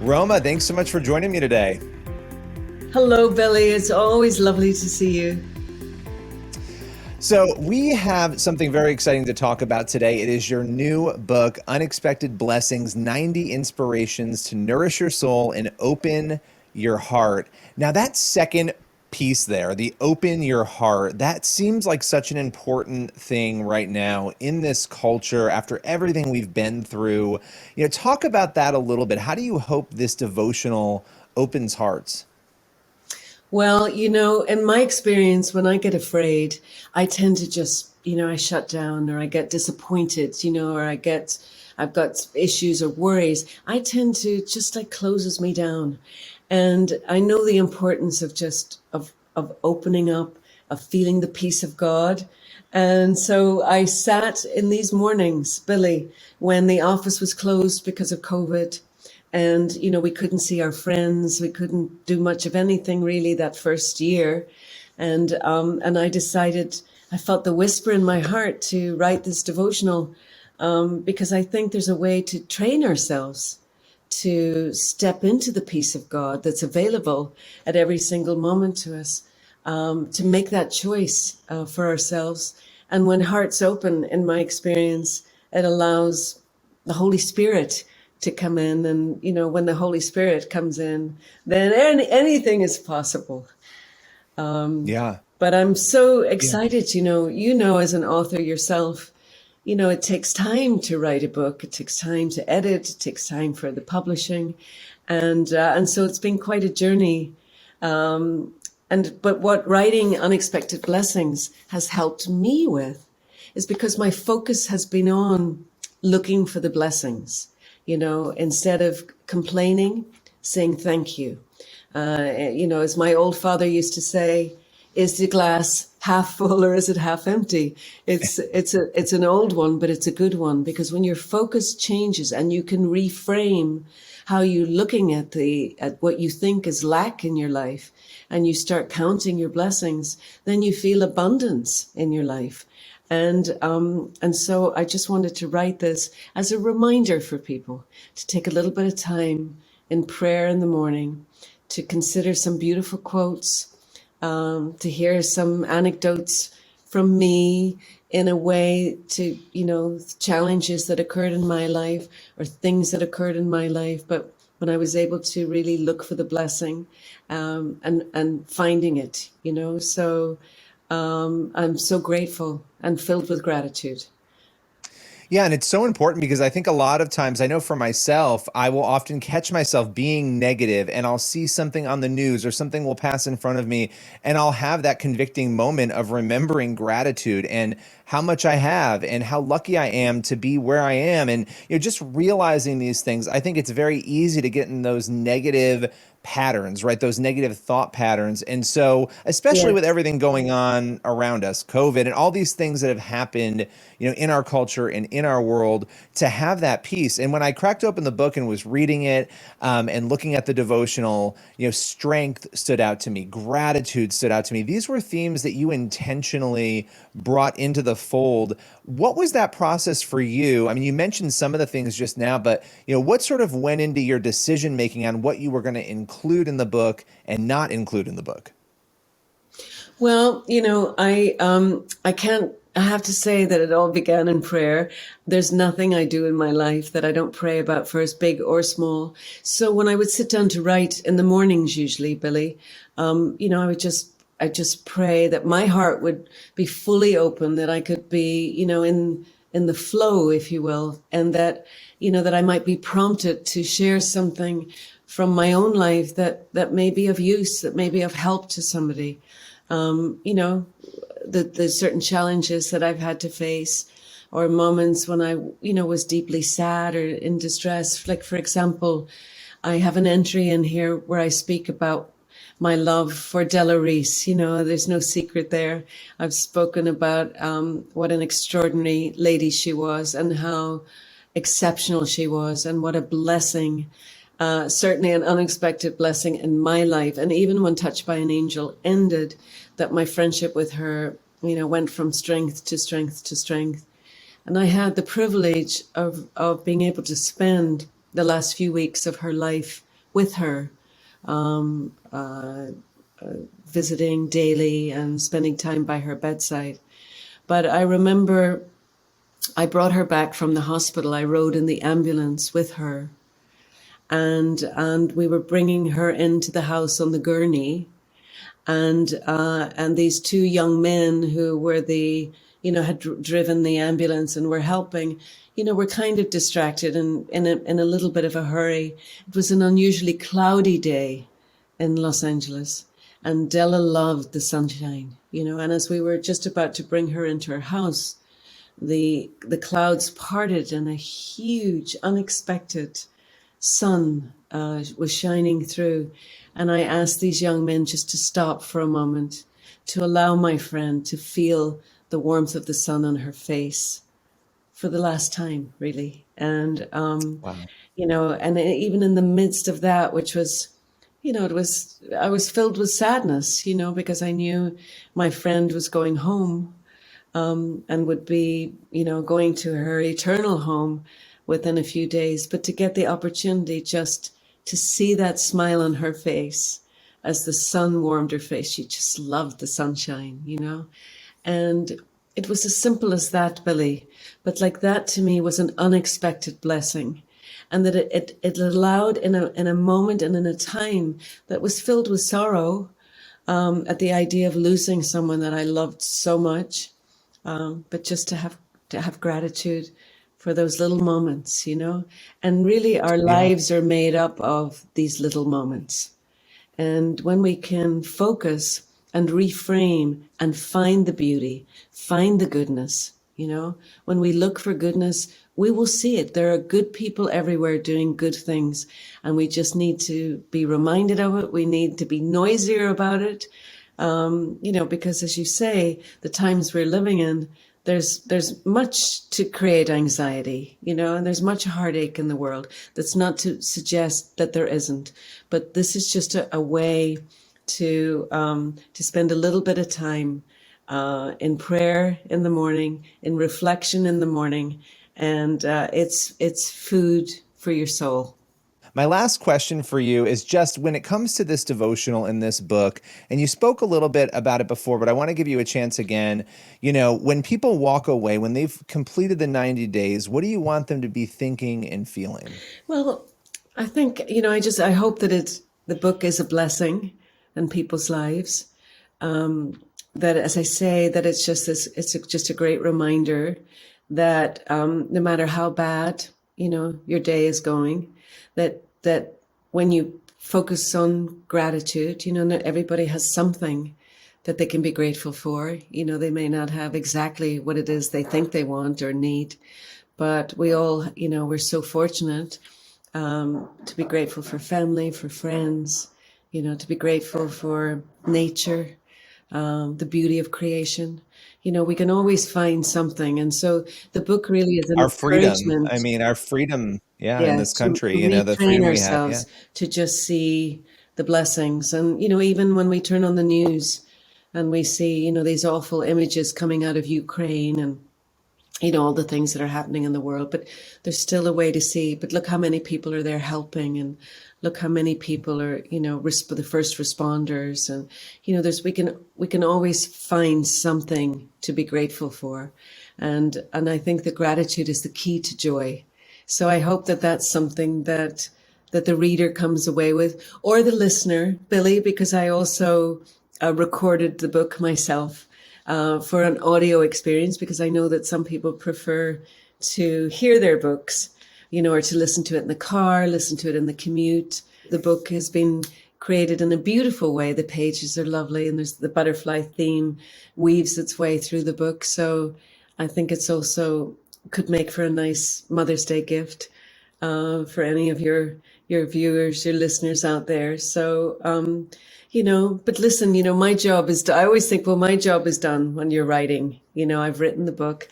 Roma, thanks so much for joining me today. Hello, Billy. It's always lovely to see you. So, we have something very exciting to talk about today. It is your new book, Unexpected Blessings 90 Inspirations to Nourish Your Soul and Open Your Heart. Now, that second piece there, the open your heart, that seems like such an important thing right now in this culture after everything we've been through. Talk about that a little bit. How do you hope this devotional opens hearts? Well, in my experience, when I get afraid, I tend to just, I shut down or I get disappointed, or I've got issues or worries. I tend to just like closes me down. And I know the importance of of opening up, of feeling the peace of God. And so I sat in these mornings, Billy, when the office was closed because of COVID. And, we couldn't see our friends. We couldn't do much of anything really that first year. And I decided, I felt the whisper in my heart to write this devotional, because I think there's a way to train ourselves to step into the peace of God that's available at every single moment to us, to make that choice for ourselves. And when hearts open, in my experience, it allows the Holy Spirit to come in. And, when the Holy Spirit comes in, then anything is possible. Yeah. But I'm so Yeah. excited, as an author yourself, it takes time to write a book. It takes time to edit. It takes time for the publishing. And so it's been quite a journey. But what writing Unexpected Blessings has helped me with is because my focus has been on looking for the blessings, instead of complaining, saying thank you. As my old father used to say, is the glass half full or is it half empty? It's an old one, but it's a good one, because when your focus changes and you can reframe how you're looking at what you think is lack in your life, and you start counting your blessings, then you feel abundance in your life. And so I just wanted to write this as a reminder for people to take a little bit of time in prayer in the morning, to consider some beautiful quotes, to hear some anecdotes from me in a way to, challenges that occurred in my life or things that occurred in my life. But when I was able to really look for the blessing, and finding it, so I'm so grateful and filled with gratitude. Yeah, and it's so important because I think a lot of times, I know for myself, I will often catch myself being negative and I'll see something on the news or something will pass in front of me and I'll have that convicting moment of remembering gratitude and how much I have and how lucky I am to be where I am. And just realizing these things, I think it's very easy to get in those negative patterns, right? Those negative thought patterns. And so, especially with Yes. everything going on around us, COVID and all these things that have happened, in our culture and in our world, to have that peace. And when I cracked open the book and was reading it, and looking at the devotional, strength stood out to me, gratitude stood out to me. These were themes that you intentionally brought into the fold. What was that process for you? I mean, you mentioned some of the things just now, but what sort of went into your decision making on what you were going to include in the book and not include in the book? Well, I can't. I have to say that it all began in prayer. There's nothing I do in my life that I don't pray about first, big or small. So when I would sit down to write in the mornings, usually, Billy, I just pray that my heart would be fully open, that I could be, in the flow, if you will, and that, that I might be prompted to share something from my own life that may be of use, that may be of help to somebody. The certain challenges that I've had to face, or moments when I, was deeply sad or in distress. Like, for example, I have an entry in here where I speak about my love for Della Reese. There's no secret there. I've spoken about what an extraordinary lady she was and how exceptional she was and what a blessing, certainly an unexpected blessing in my life. And even when Touched by an Angel ended, that my friendship with her, went from strength to strength to strength. And I had the privilege of being able to spend the last few weeks of her life with her, um, uh, visiting daily and spending time by her bedside. But I remember I brought her back from the hospital. I rode in the ambulance with her, and we were bringing her into the house on the gurney, and these two young men who were had driven the ambulance and were helping, were kind of distracted and in a little bit of a hurry. It was an unusually cloudy day in Los Angeles, and Della loved the sunshine, and as we were just about to bring her into her house, the clouds parted and a huge, unexpected sun was shining through. And I asked these young men just to stop for a moment, to allow my friend to feel the warmth of the sun on her face for the last time, really. And, Wow. and even in the midst of that, which was, I was filled with sadness, because I knew my friend was going home, and would be, going to her eternal home within a few days. But to get the opportunity just to see that smile on her face as the sun warmed her face, she just loved the sunshine, And it was as simple as that, Billy. But like that to me was an unexpected blessing. And that it allowed in a moment and in a time that was filled with sorrow, at the idea of losing someone that I loved so much. But just to have gratitude for those little moments, and really our Yeah. lives are made up of these little moments. And when we can focus and reframe and find the beauty, find the goodness, when we look for goodness, we will see it. There are good people everywhere doing good things, and we just need to be reminded of it. We need to be noisier about it. Because as you say, the times we're living in, there's much to create anxiety, and there's much heartache in the world. That's not to suggest that there isn't, but this is just a way to spend a little bit of time in prayer in the morning, in reflection in the morning, and it's food for your soul. My last question for you is just when it comes to this devotional in this book, and you spoke a little bit about it before, but I want to give you a chance again. When people walk away, when they've completed the 90 days, what do you want them to be thinking and feeling? Well, I think, I hope that the book is a blessing in people's lives. That, as I say, that it's just a great reminder that no matter how bad, your day is going, that when you focus on gratitude, not everybody has something that they can be grateful for. They may not have exactly what it is they think they want or need, but we all, we're so fortunate to be grateful for family, for friends, to be grateful for nature, the beauty of creation. We can always find something. And so the book really is an Our freedom. I encouragement, mean, our freedom, yeah, in yeah, this to country, the retrain freedom we have. Yeah. ourselves to just see the blessings. And, even when we turn on the news and we see, these awful images coming out of Ukraine and, all the things that are happening in the world, but there's still a way to see, but look how many people are there helping, and look how many people are, the first responders. And, we can always find something to be grateful for. And I think that gratitude is the key to joy. So I hope that that's something that the reader comes away with, or the listener, Billy, because I also recorded the book myself for an audio experience, because I know that some people prefer to hear their books, or to listen to it in the car, listen to it in the commute. The book has been created in a beautiful way. The pages are lovely, and there's the butterfly theme weaves its way through the book. So I think it's also could make for a nice Mother's Day gift for any of your viewers, your listeners out there. So, but listen, my job is I always think, well, my job is done when you're writing. I've written the book.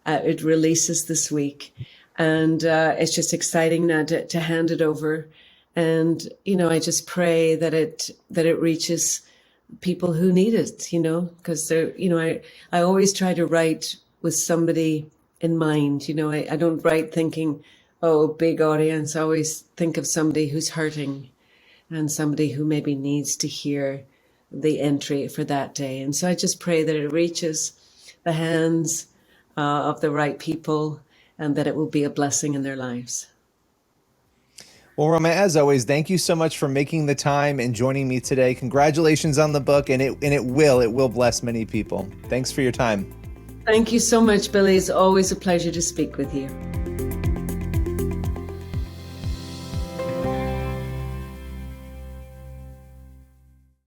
It releases this week. And it's just exciting now to hand it over. And, I just pray that it reaches people who need it, because they're, I always try to write with somebody in mind. I don't write thinking, oh, big audience. I always think of somebody who's hurting, and somebody who maybe needs to hear the entry for that day. And so I just pray that it reaches the hands of the right people and that it will be a blessing in their lives. Well, Roma, as always, thank you so much for making the time and joining me today. Congratulations on the book, and it will bless many people. Thanks for your time. Thank you so much, Billy. It's always a pleasure to speak with you.